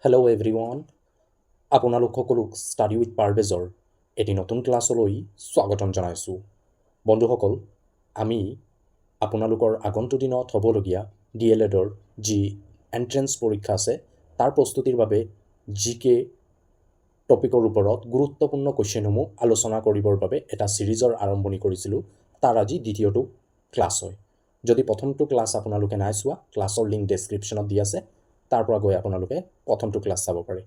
Hello' everyone, আপোনালোক সকলোক study with পাৰভেজৰ এটি নতুন ক্লাছলৈ স্বাগতম জনাইছোঁ। বন্ধুসকল, আমি আপোনালোকৰ আগন্তুক দিনত হ'বলগীয়া DLEDৰ যি এণ্ট্ৰেঞ্চ পৰীক্ষা আছে তাৰ প্ৰস্তুতিৰ বাবে GK টপিকৰ ওপৰত গুৰুত্বপূৰ্ণ কুৱেশ্যনসমূহ আলোচনা কৰিবৰ বাবে এটা ছিৰিজৰ আৰম্ভণি কৰিছিলোঁ। তাৰ আজি দ্বিতীয়টো ক্লাছ হয়। যদি প্ৰথমটো ক্লাছ আপোনালোকে নাই চোৱা, ক্লাছৰ লিংক ডেছক্ৰিপশ্যনত দি আছে, তাৰ পৰা গৈ আপোনালোকে প্ৰথমটো ক্লাছ চাব পাৰে।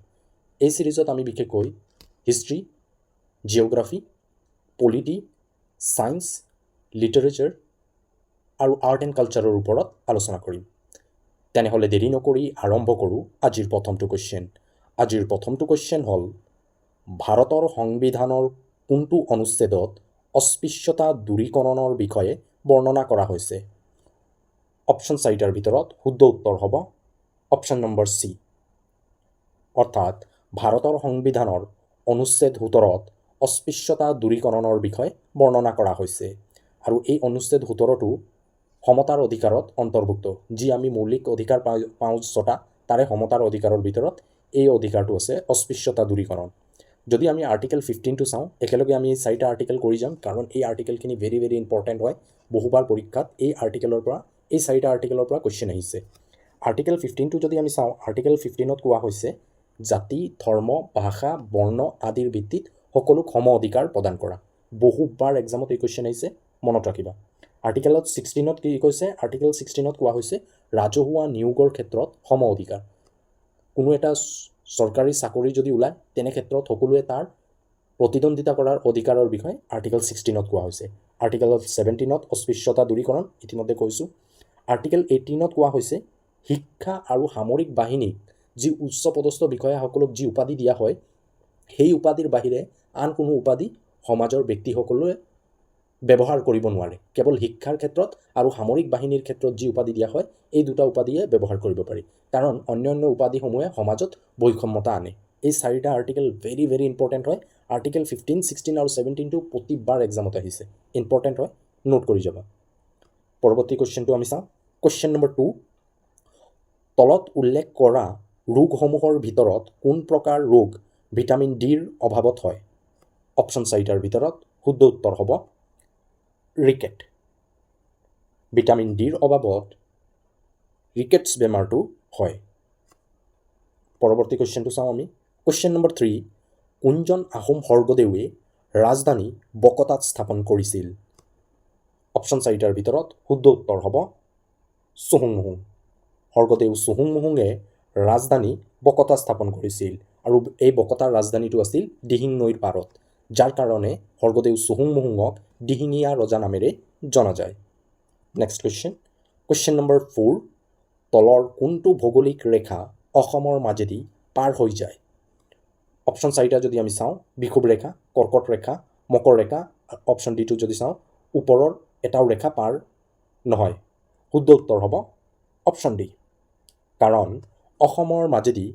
এই ছিৰিজত আমি বিশেষকৈ history, geography, polity, science, literature আৰু আৰ্ট এণ্ড কালচাৰৰ ওপৰত আলোচনা কৰিম। তেনেহ'লে দেৰি নকৰি আৰম্ভ কৰোঁ আজিৰ প্ৰথমটো কুৱেশ্যন। আজিৰ প্ৰথমটো কুৱেশ্যন হ'ল, ভাৰতৰ সংবিধানৰ কোনটো অনুচ্ছেদত অস্পৃশ্যতা দূৰীকৰণৰ বিষয়ে বৰ্ণনা কৰা হৈছে? অপশ্যন চাৰিটাৰ ভিতৰত শুদ্ধ উত্তৰ হ'ব অপশ্যন নম্বৰ চি, অৰ্থাৎ ভাৰতৰ সংবিধানৰ অনুচ্ছেদ 17ত অস্পৃশ্যতা দূৰীকৰণৰ বিষয়ে বৰ্ণনা কৰা হৈছে। আৰু এই অনুচ্ছেদ 17টো সমতাৰ অধিকাৰত অন্তৰ্ভুক্ত। যি আমি মৌলিক অধিকাৰ পাওঁ 6টা, তাৰে সমতাৰ অধিকাৰৰ ভিতৰত এই অধিকাৰটো আছে অস্পৃশ্যতা দূৰীকৰণ। যদি আমি আৰ্টিকেল 15টো চাওঁ, একেলগে আমি এই 4টা আৰ্টিকেল কৰি যাম, কাৰণ এই আৰ্টিকেলখিনি ভেৰি ভেৰি ইম্পৰ্টেণ্ট হয়। বহুবাৰ পৰীক্ষাত এই 4টা আৰ্টিকেলৰ পৰা কুৱেশ্যন আহিছে। আৰ্টিকেল 15টো যদি আমি চাওঁ, আৰ্টিকেল 15ত কোৱা হৈছে জাতি, ধৰ্ম, ভাষা, বৰ্ণ আদিৰ ভিত্তিত সকলোক সম অধিকাৰ প্ৰদান কৰা। বহুবাৰ এক্সামত এই কুৱেশ্যন আহিছে, মনত ৰাখিবা। আৰ্টিকেলত 16ত কি কৈছে? আৰ্টিকেল 16ত কোৱা হৈছে ৰাজহুৱা নিয়োগৰ ক্ষেত্ৰত সম অধিকাৰ। কোনো এটা চৰকাৰী চাকৰি যদি ওলায়, তেনে ক্ষেত্ৰত সকলোৱে তাৰ প্ৰতিদ্বন্দ্বিতা কৰাৰ অধিকাৰৰ বিষয়ে আৰ্টিকেল 16ত কোৱা হৈছে। আৰ্টিকেলত 17ত অস্পৃশ্যতা দূৰীকৰণ, ইতিমধ্যে কৈছোঁ। আৰ্টিকেল 18ত কোৱা হৈছে শিক্ষা আৰু সামৰিক বাহিনীক যি উচ্চপদস্থ বিষয়াসকলক যি উপাধি দিয়া হয়, সেই উপাধিৰ বাহিৰে আন কোনো উপাধি সমাজৰ ব্যক্তিসকলে ব্যৱহাৰ কৰিব নোৱাৰে। কেৱল শিক্ষাৰ ক্ষেত্ৰত আৰু সামৰিক বাহিনীৰ ক্ষেত্ৰত যি উপাধি দিয়া হয়, এই দুটা উপাধিয়ে ব্যৱহাৰ কৰিব পাৰি, কাৰণ অন্যান্য উপাধিসমূহে সমাজত বৈষম্যতা আনে। এই 4টা আৰ্টিকেল ভেৰি ভেৰি ইম্পৰ্টেণ্ট হয়। আৰ্টিকেল 15, 16 আৰু 17টো প্ৰতিবাৰ এক্সামত আহিছে, ইম্পৰ্টেণ্ট হয়, নোট কৰি যাবা। পৰৱৰ্তী কুৱেশ্যনটো আমি চাওঁ। কুৱেশ্যন নম্বৰ 2, তলত উল্লেখ কৰা ৰোগসমূহৰ ভিতৰত কোন প্ৰকাৰ ৰোগ ভিটামিন ডিৰ অভাৱত হয়? অপশ্যন 4টাৰ ভিতৰত শুদ্ধ উত্তৰ হ'ব ৰিকেট। ভিটামিন ডিৰ অভাৱত ৰিকেটছ বেমাৰটো হয়। পৰৱৰ্তী কুৱেশ্যনটো চাওঁ আমি। কুৱেশ্যন নম্বৰ 3, কোনজন আহোম স্বৰ্গদেৱে ৰাজধানী বকতাত স্থাপন কৰিছিল? অপশ্যন 4টাৰ ভিতৰত শুদ্ধ উত্তৰ হ'ব চুহুংমুহুং। স্বৰ্গদেউ চুহুংমুহুঙে ৰাজধানী বকতা স্থাপন কৰিছিল, আৰু এই বকতাৰ ৰাজধানীটো আছিল দিহিং নৈৰ পাৰত, যাৰ কাৰণে স্বৰ্গদেউ চুহুংমুহুঙক দিহিঙীয়া ৰজা নামেৰে জনা যায়। Next question. কুৱেশ্যন নম্বৰ 4, তলৰ কোনটো ভৌগোলিক ৰেখা অসমৰ মাজেদি পাৰ হৈ যায়? অপশ্যন 4টা যদি আমি চাওঁ, বিষুৱ ৰেখা, কৰ্কট ৰেখা, মকৰ ৰেখা। অপশ্যন ডিটো যদি চাওঁ, ওপৰৰ এটাও ৰেখা পাৰ নহয়। শুদ্ধ উত্তৰ হ'ব অপশ্যন ডি, কাৰণ অসমৰ মাজেদি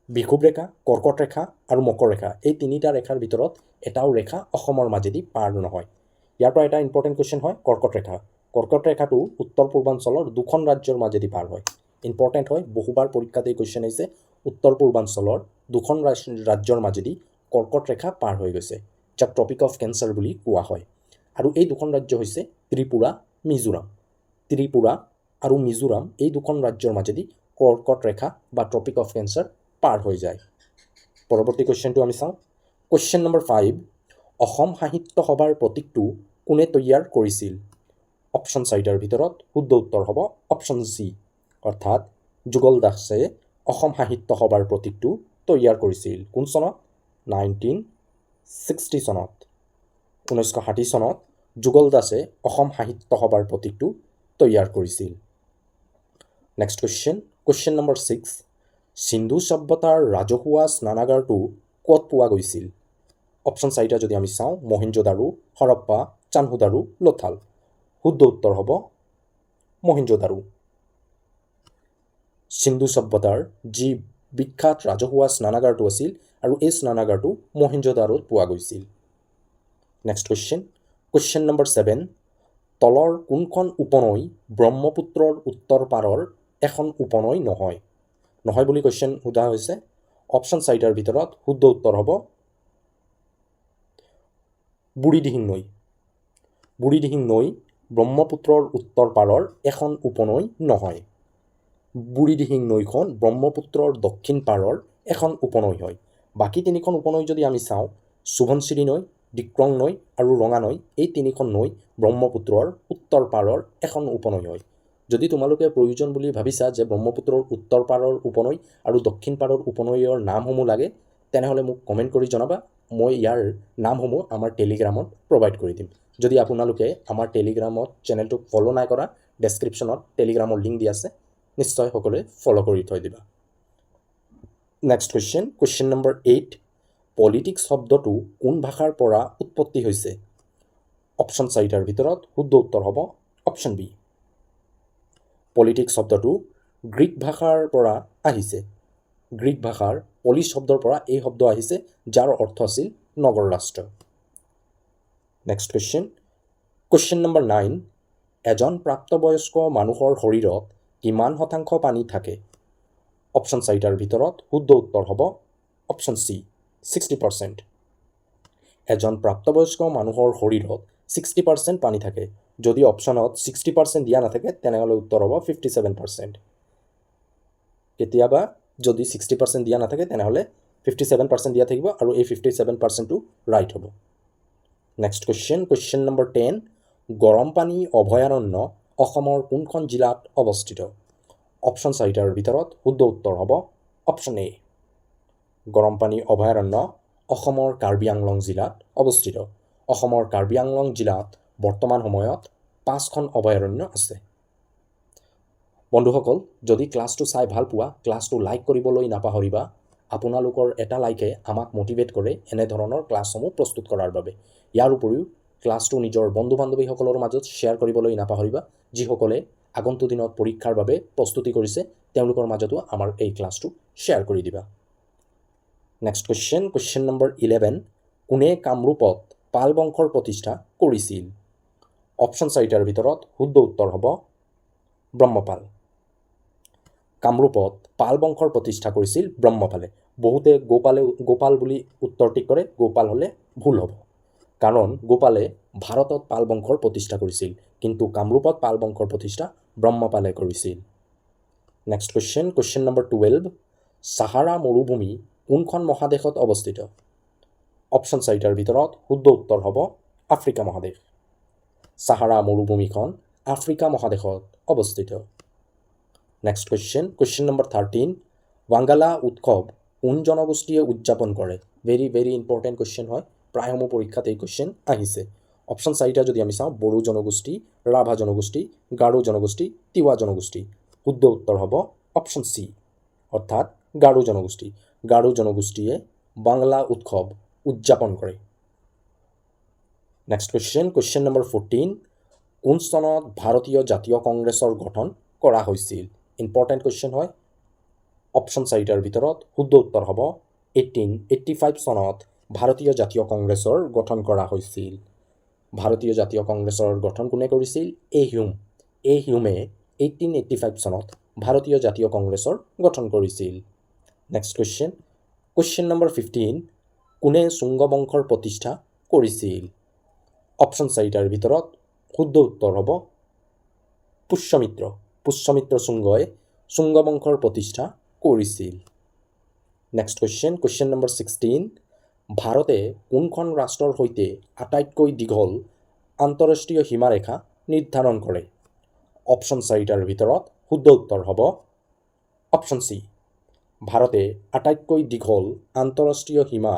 বিষুৱ ৰেখা, কৰ্কট ৰেখা আৰু মকৰ ৰেখা, এই 3টা ৰেখাৰ ভিতৰত এটাও ৰেখা অসমৰ মাজেদি পাৰ নহয়। ইয়াৰ পৰা এটা ইম্পৰ্টেণ্ট কুৱেশ্যন হয়, কৰ্কট ৰেখা। কৰ্কট ৰেখাটো উত্তৰ পূৰ্বাঞ্চলৰ 2খন ৰাজ্যৰ মাজেদি পাৰ হয়। ইম্পৰ্টেণ্ট হয়, বহুবাৰ পৰীক্ষাত এই কুৱেশ্যন আহিছে। উত্তৰ পূৰ্বাঞ্চলৰ 2খন ৰাজ্যৰ মাজেদি কৰ্কট ৰেখা পাৰ হৈ গৈছে, যাক ট্ৰপিক অফ কেঞ্চাৰ বুলি কোৱা হয়। আৰু এই 2খন ৰাজ্য হৈছে ত্ৰিপুৰা, মিজোৰাম। ত্ৰিপুৰা আৰু মিজোৰাম, এই 2খন ৰাজ্যৰ মাজেদি কৰ্কট ৰেখা বা ট্ৰপিক অফ কেঞ্চাৰ পাৰ হৈ যায়। পৰৱৰ্তী কুৱেশ্যনটো আমি চাওঁ। কুৱেশ্যন নম্বৰ 5, অসম সাহিত্য সভাৰ প্ৰতীকটো কোনে তৈয়াৰ কৰিছিল? অপশ্যন 4টাৰ ভিতৰত শুদ্ধ উত্তৰ হ'ব অপশ্যন চি, অৰ্থাৎ যুগল দাসে অসম সাহিত্য সভাৰ প্ৰতীকটো তৈয়াৰ কৰিছিল। কোন চনত? 1960 চনত। 1960 চনত যুগল দাসে অসম সাহিত্য সভাৰ প্ৰতীকটো তৈয়াৰ কৰিছিল। Next question. Question number 6, Sindhu সভ্যতাৰ ৰাজহুৱা স্নানাগাৰটো ক'ত পোৱা গৈছিল? অপশ্যন 4টা যদি আমি চাওঁ, মহেঞ্জোদাৰো, হৰপ্পা, চানহুদাৰো, লোথাল। শুদ্ধ উত্তৰ হ'ব মহেঞ্জোদাৰো। সিন্ধু সভ্যতাৰ যি বিখ্যাত ৰাজহুৱা স্নানাগাৰটো আছিল, আৰু এই স্নানাগাৰটো মহেঞ্জোদাৰোত পোৱা গৈছিল। Next question. কুৱেশ্যন নম্বৰ 7, তলৰ কোনখন উপনৈ ব্ৰহ্মপুত্ৰৰ উত্তৰ পাৰৰ এখন উপনৈ নহয়? নহয় বুলি কুৱেশ্যন সোধা হৈছে। অপশ্যন চাৰিটাৰ ভিতৰত শুদ্ধ উত্তৰ হ'ব বুঢ়ীদিহিং নৈ। বুঢ়ীদিহিং নৈ ব্ৰহ্মপুত্ৰৰ উত্তৰ পাৰৰ এখন উপনৈ নহয়। বুঢ়ীদিহিং নৈখন ব্ৰহ্মপুত্ৰৰ দক্ষিণ পাৰৰ এখন উপনৈ হয়। বাকী তিনিখন উপনৈ যদি আমি চাওঁ, সোৱণশিৰি নৈ, ডিক্ৰং নৈ আৰু ৰঙা নৈ, এই তিনিখন নৈ ব্ৰহ্মপুত্ৰৰ উত্তৰ পাৰৰ এখন উপনৈ হয়। যদি তোমালোকে প্ৰয়োজন বুলি ভাবিছা যে ব্ৰহ্মপুত্ৰৰ উত্তৰ পাৰৰ উপনৈ আৰু দক্ষিণ পাৰৰ উপনৈৰ নামসমূহ লাগে, তেনেহ'লে মোক কমেণ্ট কৰি জনাবা। মই ইয়াৰ নামসমূহ আমাৰ টেলিগ্ৰামত প্ৰভাইড কৰি দিম। যদি আপোনালোকে আমাৰ টেলিগ্ৰামত চেনেলটোক ফ'ল' নাই কৰা, ডেছক্ৰিপশ্যনত টেলিগ্ৰামৰ লিংক দি আছে, নিশ্চয় সকলোৱে ফ'ল' কৰি থৈ দিবা। নেক্সট কুৱেশ্যন নম্বৰ 8, পলিটিক্স শব্দটো কোন ভাষাৰ পৰা উৎপত্তি হৈছে? অপশ্যন চাৰিটাৰ ভিতৰত শুদ্ধ উত্তৰ হ'ব অপশ্যন বি। পলিটিক্স শব্দটো গ্ৰীক ভাষাৰ পৰা আহিছে। গ্ৰীক ভাষাৰ পলিচ শব্দৰ পৰা এই শব্দ আহিছে, যাৰ অৰ্থ আছিল নগৰ ৰাষ্ট্ৰ। নেক্সট কুৱেশ্যন নম্বৰ 9, এজন প্ৰাপ্তবয়স্ক মানুহৰ শৰীৰত কিমান শতাংশ পানী থাকে? অপশ্যন চাৰিটাৰ ভিতৰত শুদ্ধ উত্তৰ হ'ব অপশ্যন চি, 60%। এজন প্ৰাপ্তবয়স্ক মানুহৰ শৰীৰত 60% পানী থাকে। যদি অপশ্যনত 60% দিয়া নাথাকে, তেনেহ'লে উত্তৰ হ'ব 57%। কেতিয়াবা যদি 60% দিয়া নাথাকে, তেনেহ'লে 57% দিয়া থাকিব আৰু এই 57%টো ৰাইট হ'ব। নেক্সট কুৱেশ্যন নম্বৰ 10, গৰম পানী অভয়াৰণ্য অসমৰ কোনখন জিলাত অৱস্থিত? অপশ্যন চাৰিটাৰ ভিতৰত শুদ্ধ উত্তৰ হ'ব অপশ্যন এ। গৰম পানী অভয়াৰণ্য অসমৰ কাৰ্বি আংলং জিলাত অৱস্থিত। অসমৰ কাৰ্বি আংলং জিলাত বৰ্তমান সময়ত 5খন অভয়াৰণ্য আছে। বন্ধুসকল, যদি ক্লাছটো চাই ভাল পোৱা, ক্লাছটো লাইক কৰিবলৈ নাপাহৰিবা। আপোনালোকৰ এটা লাইকে আমাক মটিভেট কৰে এনেধৰণৰ ক্লাছসমূহ প্ৰস্তুত কৰাৰ বাবে। ইয়াৰ উপৰিও ক্লাছটো নিজৰ বন্ধু বান্ধৱীসকলৰ মাজত শ্বেয়াৰ কৰিবলৈ নাপাহৰিবা। যিসকলে আগন্তুক দিনত পৰীক্ষাৰ বাবে প্ৰস্তুতি কৰিছে, তেওঁলোকৰ মাজতো আমাৰ এই ক্লাছটো শ্বেয়াৰ কৰি দিবা। নেক্সট কুৱেশ্যন নম্বৰ 11, কোনে কামৰূপত পাল বংশৰ প্ৰতিষ্ঠা কৰিছিল? অপশ্যন চাৰিটাৰ ভিতৰত শুদ্ধ উত্তৰ হ'ব ব্ৰহ্মপাল। কামৰূপত পাল বংশৰ প্ৰতিষ্ঠা কৰিছিল ব্ৰহ্মপালে। বহুতে গোপাল বুলি উত্তৰ ঠিক কৰে, গোপাল হ'লে ভুল হ'ব। কাৰণ গোপালে ভাৰতত পাল বংশৰ প্ৰতিষ্ঠা কৰিছিল, কিন্তু কামৰূপত পাল বংশৰ প্ৰতিষ্ঠা ব্ৰহ্মপালে কৰিছিল। নেক্সট কুৱেশ্যন নম্বৰ 12, ছাহাৰা মৰুভূমি কোনখন মহাদেশত অৱস্থিত? অপশ্যন চাৰিটাৰ ভিতৰত শুদ্ধ উত্তৰ হ'ব আফ্ৰিকা মহাদেশ। ছাহাৰা মৰুভূমিখন আফ্ৰিকা মহাদেশত অৱস্থিত। নেক্সট কুৱেশ্যন নম্বৰ 13, ৱাংগালা উৎসৱ কোন জনগোষ্ঠীয়ে উদযাপন কৰে? ভেৰি ইম্পৰ্টেণ্ট কুৱেশ্যন হয়, প্ৰায়সমূহ পৰীক্ষাত এই কুৱেশ্যন আহিছে। অপশ্যন চাৰিটা যদি আমি চাওঁ, বড়ো জনগোষ্ঠী, ৰাভা জনগোষ্ঠী, গাৰো জনগোষ্ঠী, তিৱা জনগোষ্ঠী। শুদ্ধ উত্তৰ হ'ব অপশ্যন চি, অৰ্থাৎ গাৰো জনগোষ্ঠী। গাৰো জনগোষ্ঠীয়ে বাংলা উৎসৱ উদযাপন কৰে। নেক্সট কুৱেশ্যন নম্বৰ 14, কোন চনত ভাৰতীয় জাতীয় কংগ্ৰেছৰ গঠন কৰা হৈছিল? ইম্পৰ্টেণ্ট কুৱেশ্যন হয়। অপশ্যন চাৰিটাৰ ভিতৰত শুদ্ধ উত্তৰ হ'ব 1885 চনত ভাৰতীয় জাতীয় কংগ্ৰেছৰ গঠন কৰা হৈছিল। ভাৰতীয় জাতীয় কংগ্ৰেছৰ গঠন কোনে কৰিছিল? এ হিউমে 1885 চনত ভাৰতীয় জাতীয় কংগ্ৰেছৰ গঠন কৰিছিল। নেক্সট কুৱেশ্যন নম্বৰ 15, কোনে শুংগ বংশৰ প্ৰতিষ্ঠা কৰিছিল? অপশ্যন চাৰিটাৰ ভিতৰত শুদ্ধ উত্তৰ হ'ব পুষ্যমিত্ৰ। পুষ্যমিত্ৰ শুংগই শুংগ বংশৰ প্ৰতিষ্ঠা কৰিছিল। নেক্সট কুৱেশ্যন নম্বৰ 16, ভাৰতে কোনখন ৰাষ্ট্ৰৰ সৈতে আটাইতকৈ দীঘল আন্তঃৰাষ্ট্ৰীয় সীমাৰেখা নিৰ্ধাৰণ কৰে? অপশ্যন চাৰিটাৰ ভিতৰত শুদ্ধ উত্তৰ হ'ব অপশ্যন চি। ভাৰতে আটাইতকৈ দীঘল আন্তঃৰাষ্ট্ৰীয় সীমা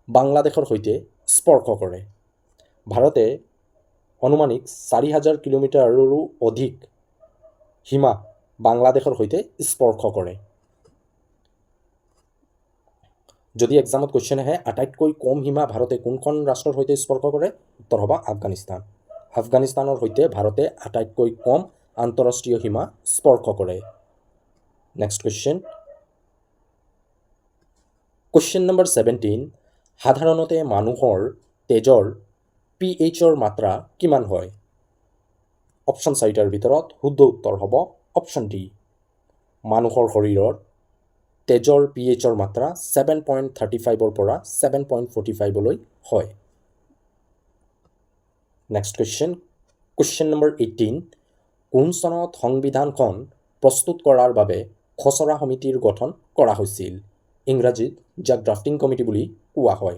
বাংলাদেশৰ সৈতে স্পৰ্শ কৰে। ভাৰতে আনুমানিক 4000 কিলোমিটাৰৰো অধিক সীমা বাংলাদেশৰ সৈতে স্পৰ্শ কৰে। যদি এক্সামত কুৱেশ্যন আহে আটাইতকৈ কম সীমা ভাৰতে কোনখন ৰাষ্ট্ৰৰ সৈতে স্পৰ্শ কৰে, উত্তৰ হ'ব আফগানিস্তান। আফগানিস্তানৰ সৈতে ভাৰতে আটাইতকৈ কম আন্তঃৰাষ্ট্ৰীয় সীমা স্পৰ্শ কৰে। নেক্সট কুৱেশ্যন নম্বৰ 17, সাধাৰণতে মানুহৰ তেজৰ pH-ৰ মাত্ৰা কিমান হয়? অপশ্যন চাৰিটাৰ ভিতৰত শুদ্ধ উত্তৰ হ'ব অপশ্যন ডি। মানুহৰ শৰীৰৰ তেজৰ pHৰ মাত্ৰা 7.35ৰ পৰা 7.45লৈ হয়। নেক্সট কুৱেশ্যন নম্বৰ 18, কোন চনত সংবিধানখন প্ৰস্তুত কৰাৰ বাবে খচৰা সমিতিৰ গঠন কৰা হৈছিল? ইংৰাজীত যাক ড্ৰাফটিং কমিটি বুলি কোৱা হয়।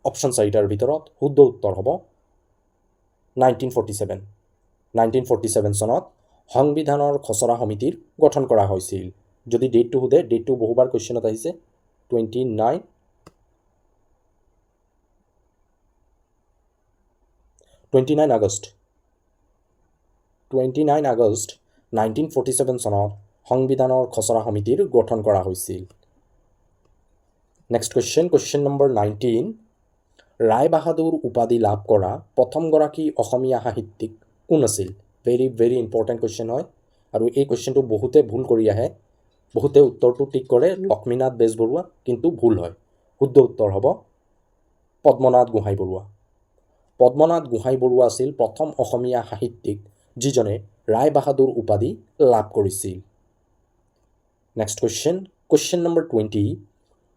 অপশ্যন 4টাৰ ভিতৰত শুদ্ধ উত্তৰ হ'ব 1947। 1947 চনত সংবিধানৰ খচৰা সমিতিৰ গঠন কৰা হৈছিল। যদি ডেটটো সোধে, ডেটটো বহুবাৰ কুৱেশ্যনত আহিছে, 29 আগষ্ট 1947 চনত সংবিধানৰ খচৰা সমিতিৰ গঠন কৰা হৈছিল। নেক্সট কুৱেশ্যন নম্বৰ 19, ৰায় বাহাদুৰ উপাধি লাভ কৰা প্ৰথমগৰাকী অসমীয়া সাহিত্যিক কোন আছিল? ভেৰি ভেৰি ইম্পৰ্টেণ্ট কুৱেশ্যন হয়, আৰু এই কুৱেশ্যনটো বহুতে ভুল কৰি আহে। বহুতে উত্তৰটো টিক কৰে লক্ষ্মীনাথ বেজবৰুৱা, কিন্তু ভুল হয়। শুদ্ধ উত্তৰ হ'ব পদ্মনাথ গোহাঁই বৰুৱা। পদ্মনাথ গোহাঁই বৰুৱা আছিল প্ৰথম অসমীয়া সাহিত্যিক যিজনে ৰায় বাহাদুৰ উপাধি লাভ কৰিছিল। নেক্সট কুৱেশ্যন নম্বৰ 20,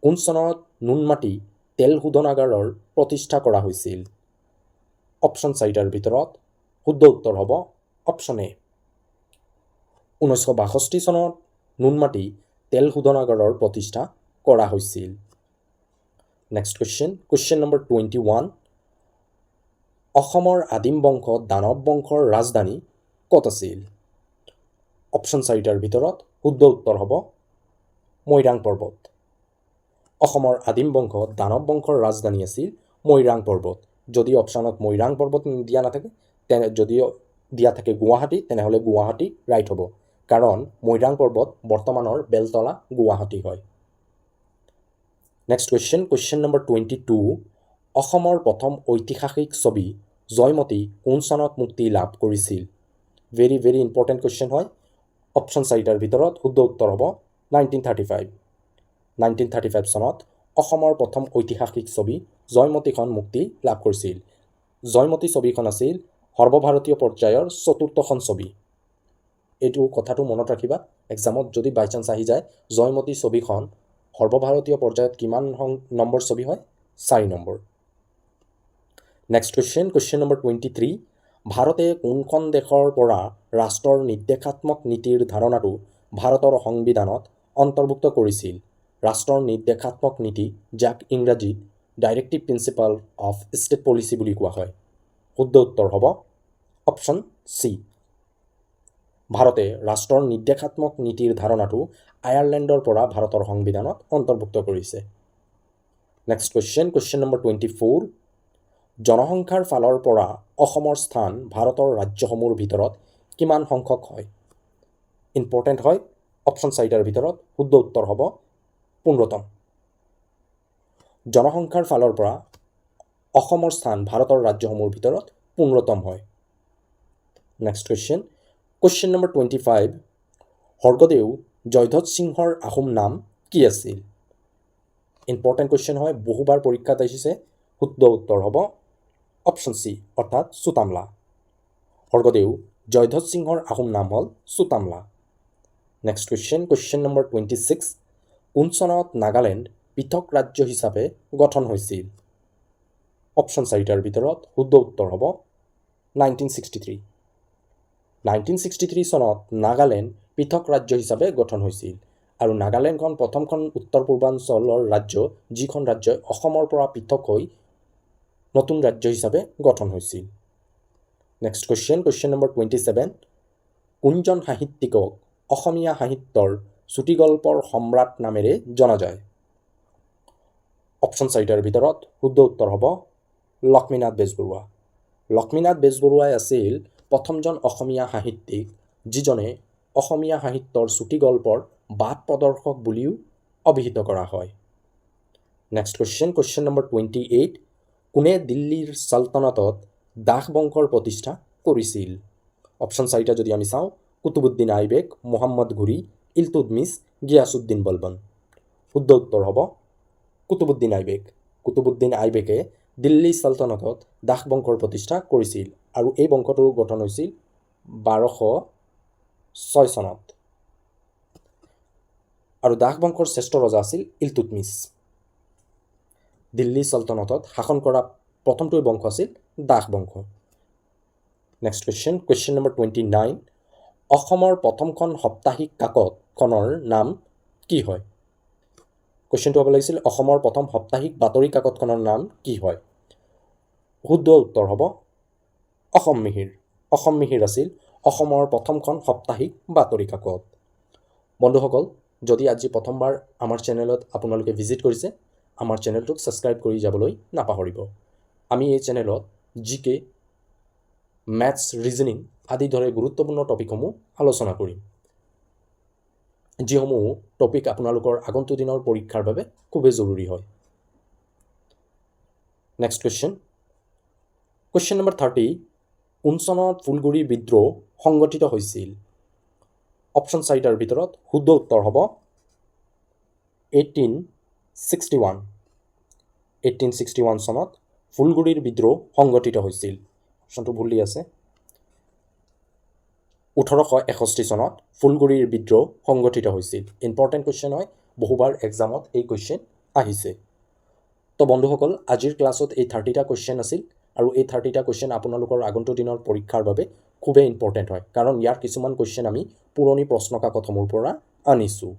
কোন চনত নুনমাটি তেল শোধনাগাৰৰ প্ৰতিষ্ঠা কৰা হৈছিল? অপশ্যন 4টাৰ ভিতৰত শুদ্ধ উত্তৰ হ'ব অপশ্যন এ। 1962 চনত নুনমাটি তেল শোধনাগাৰৰ প্ৰতিষ্ঠা কৰা হৈছিল। নেক্সট কুৱেশ্যন নম্বৰ 21, অসমৰ আদিম বংশ দানৱ বংশৰ ৰাজধানী ক'ত আছিল? অপশ্যন 4টাৰ ভিতৰত শুদ্ধ উত্তৰ হ'ব মৈৰাং পৰ্বত। অসমৰ আদিম বংশ দানৱ বংশৰ ৰাজধানী আছিল মৈৰাং পৰ্বত। যদি অপশ্যনত মৈৰাং পৰ্বত দিয়া নাথাকে, যদিও দিয়া থাকে গুৱাহাটী, তেনেহ'লে গুৱাহাটী ৰাইট হ'ব, কাৰণ মৈৰাং পৰ্বত বৰ্তমানৰ বেলতলা গুৱাহাটী হয়। নেক্সট কুৱেশ্যন নম্বৰ 22, অসমৰ প্ৰথম ঐতিহাসিক ছবি জয়মতী কোন চনত মুক্তি লাভ কৰিছিল? ভেৰি ভেৰি ইম্পৰ্টেণ্ট কুৱেশ্যন হয়। অপশ্যন 4টাৰ ভিতৰত শুদ্ধ উত্তৰ হ'ব 1935। 1935 চনত অসমৰ প্ৰথম ঐতিহাসিক ছবি জয়মতীখন মুক্তি লাভ কৰিছিল। জয়মতী ছবিখন আছিল সৰ্বভাৰতীয় পৰ্যায়ৰ 4ৰ্থখন ছবি। এইটো কথাটো মনত ৰাখিবা, এক্সামত যদি বাই চান্স আহি যায় জয়মতী ছবিখন সৰ্বভাৰতীয় পৰ্যায়ত কিমান নম্বৰ ছবি হয়? 4 নম্বৰ। নেক্সট কুৱেশ্যন নম্বৰ 23, ভাৰতে কোনখন দেশৰ পৰা ৰাষ্ট্ৰৰ নিৰ্দেশাত্মক নীতিৰ ধাৰণাটো ভাৰতৰ সংবিধানত অন্তৰ্ভুক্ত কৰিছিল? ৰাষ্ট্ৰৰ নিৰ্দেশাত্মক নীতি, যাক ইংৰাজীত directive principal of state policy বুলি কোৱা হয়। শুদ্ধ উত্তৰ হ'ব অপশ্যন চি। ভাৰতে ৰাষ্ট্ৰৰ নিৰ্দেশাত্মক নীতিৰ ধাৰণাটো আয়াৰলেণ্ডৰ পৰা ভাৰতৰ সংবিধানত অন্তৰ্ভুক্ত কৰিছে। নেক্সট কুৱেশ্যন নম্বৰ 24, জনসংখ্যাৰ ফালৰ পৰা অসমৰ স্থান ভাৰতৰ ৰাজ্যসমূহৰ ভিতৰত কিমান সংখ্যক হয়? ইম্পৰ্টেণ্ট হয়। অপশ্যন 4টাৰ ভিতৰত শুদ্ধ উত্তৰ হ'ব 15তম। জনসংখ্যাৰ ফালৰ পৰা অসমৰ স্থান ভাৰতৰ ৰাজ্যসমূহৰ ভিতৰত 15তম হয়। নেক্সট কুৱেশ্যন নম্বৰ 25, স্বৰ্গদেউ জয়ধ্বজ সিংহৰ আহোম নাম কি আছিল? ইম্পৰ্টেণ্ট কুৱেশ্যন হয়, বহুবাৰ পৰীক্ষাত আহিছে। শুদ্ধ উত্তৰ হ'ব অপশ্যন চি, অৰ্থাৎ চুতামলা। স্বৰ্গদেউ জয়ধ্বজ সিংহৰ আহোম নাম হ'ল চুতামলা। নেক্সট কুৱেশ্যন নম্বৰ 26, কোন চনত নাগালেণ্ড পৃথক ৰাজ্য হিচাপে গঠন হৈছিল? অপশ্যন 4টাৰ ভিতৰত শুদ্ধ উত্তৰ হ'ব 1963। 1963 চনত নাগালেণ্ড পৃথক ৰাজ্য হিচাপে গঠন হৈছিল, আৰু নাগালেণ্ডখন প্ৰথমখন উত্তৰ পূৰ্বাঞ্চলৰ ৰাজ্য, যিখন ৰাজ্যই অসমৰ পৰা পৃথক হৈ নতুন ৰাজ্য হিচাপে গঠন হৈছিল। নেক্সট কুৱেশ্যন নম্বৰ 27, কোনজন সাহিত্যিকক অসমীয়া সাহিত্যৰ চুটিগল্পৰ সম্ৰাট নামেৰে জনা যায়? অপশ্যন 4টাৰ ভিতৰত শুদ্ধ উত্তৰ হ'ব লক্ষ্মীনাথ বেজবৰুৱা। লক্ষ্মীনাথ বেজবৰুৱাই আছিল প্ৰথমজন অসমীয়া সাহিত্যিক যিজনে অসমীয়া সাহিত্যৰ চুটিগল্পৰ বাট প্ৰদৰ্শক বুলিও অভিহিত কৰা হয়। নেক্সট কুৱেশ্যন নম্বৰ 28, কোনে দিল্লীৰ চালতানাতত দাস বংশৰ প্ৰতিষ্ঠা কৰিছিল? অপশ্যন 4টা যদি আমি চাওঁ, কুতুবুদ্দিন আইবেক, মোহাম্মদ ঘুৰি, ইলতুৎমিছ, গিয়াছুদ্দিন বলবন। শুদ্ধ উত্তৰ হ'ব কুতুবুদ্দিন আইবেক। কুতুবুদ্দিন আইবেকে দিল্লী চালতানাতত দাস বংশৰ প্ৰতিষ্ঠা কৰিছিল, আৰু এই বংশটোৰ গঠন হৈছিল 1206 চনত। আৰু দাস বংশৰ শ্ৰেষ্ঠ ৰজা আছিল ইলতুৎমিছ। দিল্লী চলতনতত শাসন কৰা প্ৰথমটো বংশ আছিল দাস বংশ। নেক্সট কুৱেশ্যন নম্বৰ 29, অসমৰ প্ৰথমখন সাপ্তাহিক কাকতখনৰ নাম কি হয়? কুৱেশ্যনটো হ'ব লাগিছিল অসমৰ প্ৰথম সাপ্তাহিক বাতৰি কাকতখনৰ নাম কি হয়? শুদ্ধ উত্তৰ হ'ব অসম মিহিৰ। অসম মিহিৰ আছিল অসমৰ প্ৰথমখন সাপ্তাহিক বাতৰি কাকত। বন্ধুসকল, যদি আজি প্ৰথমবাৰ আমাৰ চেনেলত আপোনালোকে ভিজিট কৰিছে, আমাৰ চেনেলটোক ছাবস্ক্ৰাইব কৰি যাবলৈ নাপাহৰিব। আমি এই চেনেলত জিকে, মেথছ, ৰিজনিং আদি দৰে গুৰুত্বপূৰ্ণ টপিকসমূহ আলোচনা কৰিম, যিসমূহ টপিক আপোনালোকৰ আগন্তুক দিনৰ পৰীক্ষাৰ বাবে খুবেই জৰুৰী হয়। নেক্সট কুৱেশ্যন নম্বৰ 30, কোন চনত ফুলগুৰি বিদ্ৰোহ সংগঠিত হৈছিল? অপশ্যন 4টাৰ ভিতৰত শুদ্ধ উত্তৰ হ'ব 1861। 1861 চনত ফুলগুৰিৰ বিদ্ৰোহ সংগঠিত হৈছিল। অপশ্যনটো ভুল দি আছে। 1861 চনত ফুলগুৰিৰ বিদ্ৰোহ সংগঠিত হৈছিল। ইম্পৰ্টেণ্ট কুৱেশ্যন হয়, বহুবাৰ এক্সামত এই কুৱেশ্যন আহিছে। তো বন্ধুসকল, আজিৰ ক্লাছত এই 30টা কুৱেশ্যন আছিল, আৰু এই 30টা কুৱেশ্যন আপোনালোকৰ আগন্তুক দিনৰ পৰীক্ষাৰ বাবে খুবেই ইম্পৰ্টেণ্ট হয়, কাৰণ ইয়াৰ কিছুমান কুৱেশ্যন আমি পুৰণি প্ৰশ্ন কাকতসমূহৰ পৰা আনিছোঁ।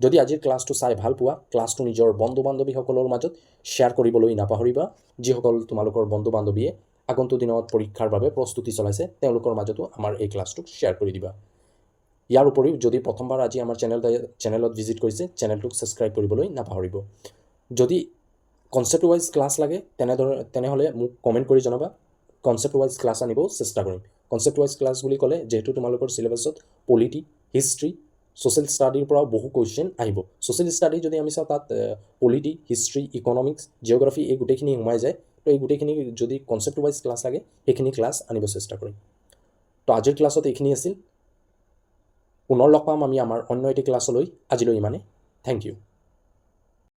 যদি আজিৰ ক্লাছটো চাই ভাল পোৱা, ক্লাছটো নিজৰ বন্ধু বান্ধৱীসকলৰ মাজত শ্বেয়াৰ কৰিবলৈ নাপাহৰিবা। যিসকল তোমালোকৰ বন্ধু বান্ধৱীয়ে আগন্তুক দিনত পৰীক্ষাৰ বাবে প্ৰস্তুতি চলাইছে, তেওঁলোকৰ মাজতো আমাৰ এই ক্লাছটোক শ্বেয়াৰ কৰি দিবা। ইয়াৰ উপৰিও যদি প্ৰথমবাৰ আজি আমাৰ চেনেলত ভিজিট কৰিছে, চেনেলটোক ছাবস্ক্ৰাইব কৰিবলৈ নাপাহৰিব। যদি কনচেপ্ট ৱাইজ ক্লাছ লাগে তেনেহ'লে মোক কমেণ্ট কৰি জনাবা। কনচেপ্ট ৱাইজ ক্লাছ আনিব চেষ্টা কৰিম। কনচেপ্ট ৱাইজ ক্লাছ বুলি ক'লে যিহেতু তোমালোকৰ চিলেবাছত পলিটি, হিষ্ট্ৰী, ছ'চিয়েল ষ্টাডিৰ পৰাও বহু কুৱেশ্যন আহিব। ছ'চিয়েল ষ্টাডি যদি আমি চাওঁ, তাত পলিটি, হিষ্ট্ৰী, ইকনমিক্স, জিঅ'গ্ৰাফী এই গোটেইখিনি সোমাই যায়। তো এই গোটেইখিনি যদি কনচেপ্ট ৱাইজ ক্লাছ লাগে, সেইখিনি ক্লাছ আনিব চেষ্টা কৰিম। তো আজিৰ ক্লাছত এইখিনি আছিল। পুনৰ লগ পাম আমি আমাৰ অন্য এটি ক্লাছলৈ। আজিলৈ ইমানে। Thank U.